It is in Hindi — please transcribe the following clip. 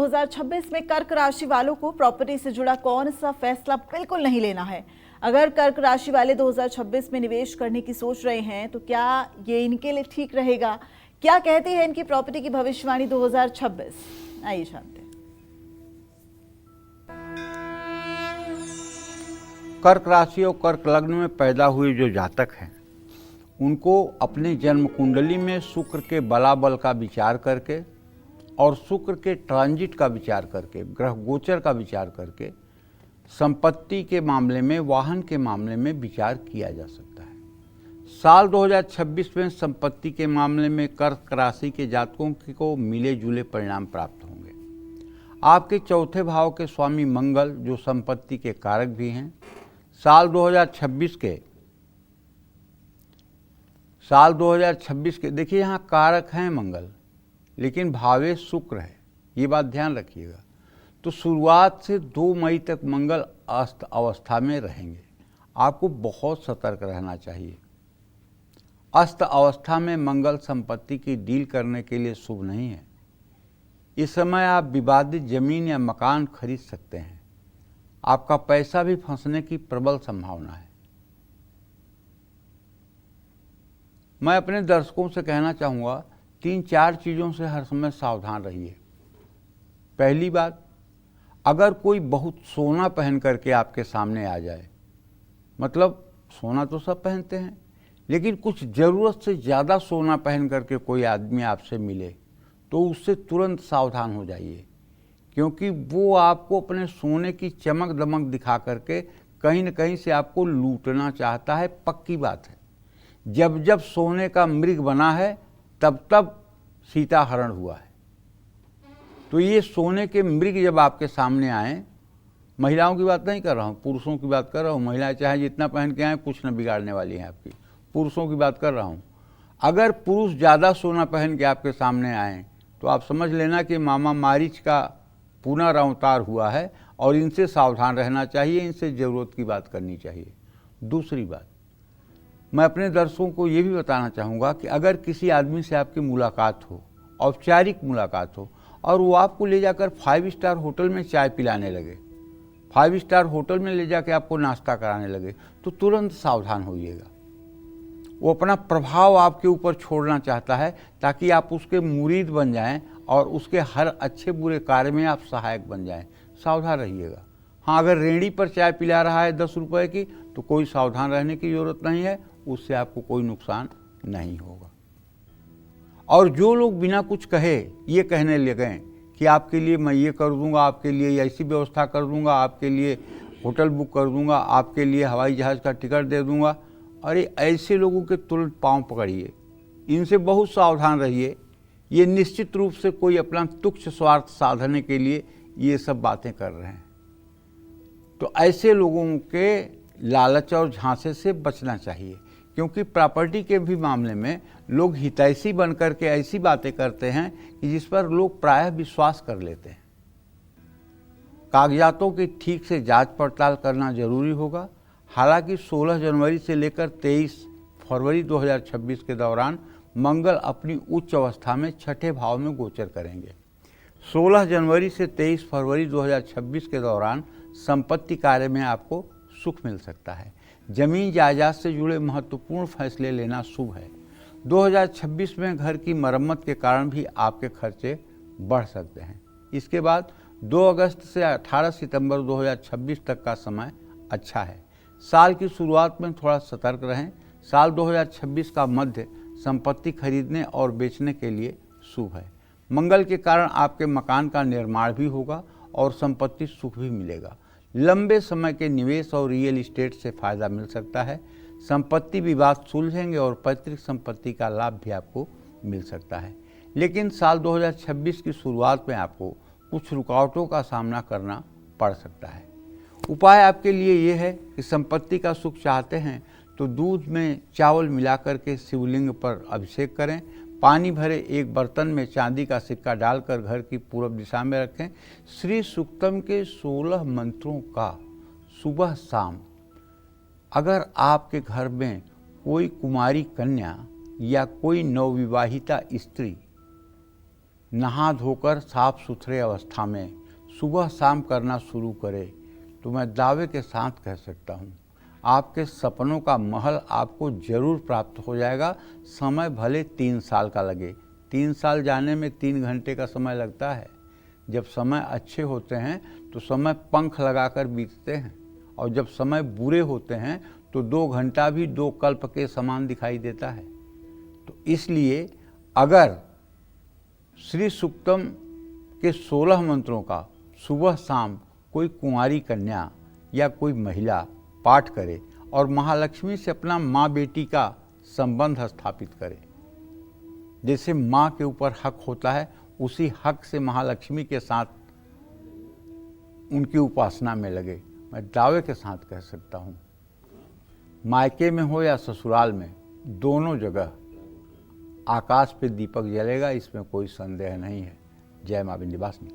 2026 में कर्क राशि वालों को प्रॉपर्टी से जुड़ा कौन सा फैसला बिल्कुल नहीं लेना है? अगर कर्क राशि वाले 2026 में निवेश करने की सोच रहे हैं तो क्या ये इनके लिए ठीक रहेगा? क्या कहती है इनकी प्रॉपर्टी की भविष्यवाणी 2026? आइए जानते हैं। कर्क राशि और कर्क लग्न में पैदा हुए जो जातक हैं उनको अपने जन्म कुंडली में शुक्र के बलाबल का विचार करके और शुक्र के ट्रांजिट का विचार करके, ग्रह गोचर का विचार करके संपत्ति के मामले में, वाहन के मामले में विचार किया जा सकता है। साल 2026 में संपत्ति के मामले में कर्क राशि के जातकों को मिले जुले परिणाम प्राप्त होंगे। आपके चौथे भाव के स्वामी मंगल, जो संपत्ति के कारक भी हैं, साल 2026 के देखिए यहाँ कारक हैं मंगल, लेकिन भावे शुक्र है, ये बात ध्यान रखिएगा। तो शुरुआत से 2 मई तक मंगल अस्त अवस्था में रहेंगे। आपको बहुत सतर्क रहना चाहिए। अस्त अवस्था में मंगल संपत्ति की डील करने के लिए शुभ नहीं है। इस समय आप विवादित जमीन या मकान खरीद सकते हैं। आपका पैसा भी फंसने की प्रबल संभावना है। मैं अपने दर्शकों से कहना चाहूँगा 3-4 चीज़ों से हर समय सावधान रहिए। पहली बात, अगर कोई बहुत सोना पहन करके आपके सामने आ जाए, मतलब सोना तो सब पहनते हैं, लेकिन कुछ ज़रूरत से ज़्यादा सोना पहन करके कोई आदमी आपसे मिले तो उससे तुरंत सावधान हो जाइए, क्योंकि वो आपको अपने सोने की चमक दमक दिखा करके कहीं न कहीं से आपको लूटना चाहता है। पक्की बात है, जब जब सोने का मृग बना है तब तब सीता हरण हुआ है। तो ये सोने के मृग जब आपके सामने आए, महिलाओं की बात नहीं कर रहा हूँ, पुरुषों की बात कर रहा हूँ। महिलाएं चाहे जितना पहन के आए कुछ न बिगाड़ने वाली हैं आपकी। पुरुषों की बात कर रहा हूँ। अगर पुरुष ज़्यादा सोना पहन के आपके सामने आए तो आप समझ लेना कि मामा मारीच का पुनरावतार हुआ है और इनसे सावधान रहना चाहिए, इनसे ज़रूरत की बात करनी चाहिए। दूसरी बात, मैं अपने दर्शकों को ये भी बताना चाहूँगा कि अगर किसी आदमी से आपकी मुलाकात हो, औपचारिक मुलाकात हो, और वो आपको ले जाकर 5 स्टार होटल में चाय पिलाने लगे, 5 स्टार होटल में ले जाकर आपको नाश्ता कराने लगे, तो तुरंत सावधान होइएगा। वो अपना प्रभाव आपके ऊपर छोड़ना चाहता है ताकि आप उसके मुरीद बन जाएं और उसके हर अच्छे बुरे कार्य में आप सहायक बन जाएं। सावधान रहिएगा। हाँ, अगर रेहड़ी पर चाय पिला रहा है 10 रुपए की तो कोई सावधान रहने की ज़रूरत नहीं है, उससे आपको कोई नुकसान नहीं होगा। और जो लोग बिना कुछ कहे ये कहने लगे कि आपके लिए मैं ये कर दूंगा, आपके लिए ऐसी व्यवस्था कर दूंगा, आपके लिए होटल बुक कर दूंगा, आपके लिए हवाई जहाज़ का टिकट दे दूंगा, अरे ऐसे लोगों के तुरंत पांव पकड़िए, इनसे बहुत सावधान रहिए। ये निश्चित रूप से कोई अपना तुच्छ स्वार्थ साधने के लिए ये सब बातें कर रहे हैं। तो ऐसे लोगों के लालच और झांसे से बचना चाहिए, क्योंकि प्रॉपर्टी के भी मामले में लोग हितैषी बनकर के ऐसी बातें करते हैं कि जिस पर लोग प्रायः विश्वास कर लेते हैं। कागजातों की ठीक से जांच पड़ताल करना जरूरी होगा। हालांकि 16 जनवरी से लेकर 23 फरवरी 2026 के दौरान मंगल अपनी उच्च अवस्था में छठे भाव में गोचर करेंगे। 16 जनवरी से 23 फरवरी 2026 के दौरान संपत्ति कार्य में आपको सुख मिल सकता है। जमीन जायदाद से जुड़े महत्वपूर्ण फैसले लेना शुभ है। 2026 में घर की मरम्मत के कारण भी आपके खर्चे बढ़ सकते हैं। इसके बाद 2 अगस्त से 18 सितंबर 2026 तक का समय अच्छा है। साल की शुरुआत में थोड़ा सतर्क रहें। साल 2026 का मध्य संपत्ति खरीदने और बेचने के लिए शुभ है। मंगल के कारण आपके मकान का निर्माण भी होगा और संपत्ति सुख भी मिलेगा। लंबे समय के निवेश और रियल एस्टेट से फायदा मिल सकता है। संपत्ति विवाद सुलझेंगे और पैतृक संपत्ति का लाभ भी आपको मिल सकता है। लेकिन साल 2026 की शुरुआत में आपको कुछ रुकावटों का सामना करना पड़ सकता है। उपाय आपके लिए ये है कि संपत्ति का सुख चाहते हैं तो दूध में चावल मिलाकर के शिवलिंग पर अभिषेक करें। पानी भरे एक बर्तन में चांदी का सिक्का डालकर घर की पूर्व दिशा में रखें। श्री सूक्तम के 16 मंत्रों का सुबह शाम, अगर आपके घर में कोई कुमारी कन्या या कोई नवविवाहिता स्त्री नहा धोकर साफ सुथरे अवस्था में सुबह शाम करना शुरू करे तो मैं दावे के साथ कह सकता हूँ आपके सपनों का महल आपको जरूर प्राप्त हो जाएगा। समय भले 3 साल का लगे, 3 साल जाने में 3 घंटे का समय लगता है। जब समय अच्छे होते हैं तो समय पंख लगाकर बीतते हैं, और जब समय बुरे होते हैं तो 2 घंटा भी 2 कल्प के समान दिखाई देता है। तो इसलिए अगर श्री सूक्तम के 16 मंत्रों का सुबह शाम कोई कुंवारी कन्या या कोई महिला पाठ करे और महालक्ष्मी से अपना माँ बेटी का संबंध स्थापित करे, जैसे माँ के ऊपर हक होता है उसी हक से महालक्ष्मी के साथ उनकी उपासना में लगे, मैं दावे के साथ कह सकता हूँ मायके में हो या ससुराल में, दोनों जगह आकाश पे दीपक जलेगा, इसमें कोई संदेह नहीं है। जय मां विंध्यवासिनी।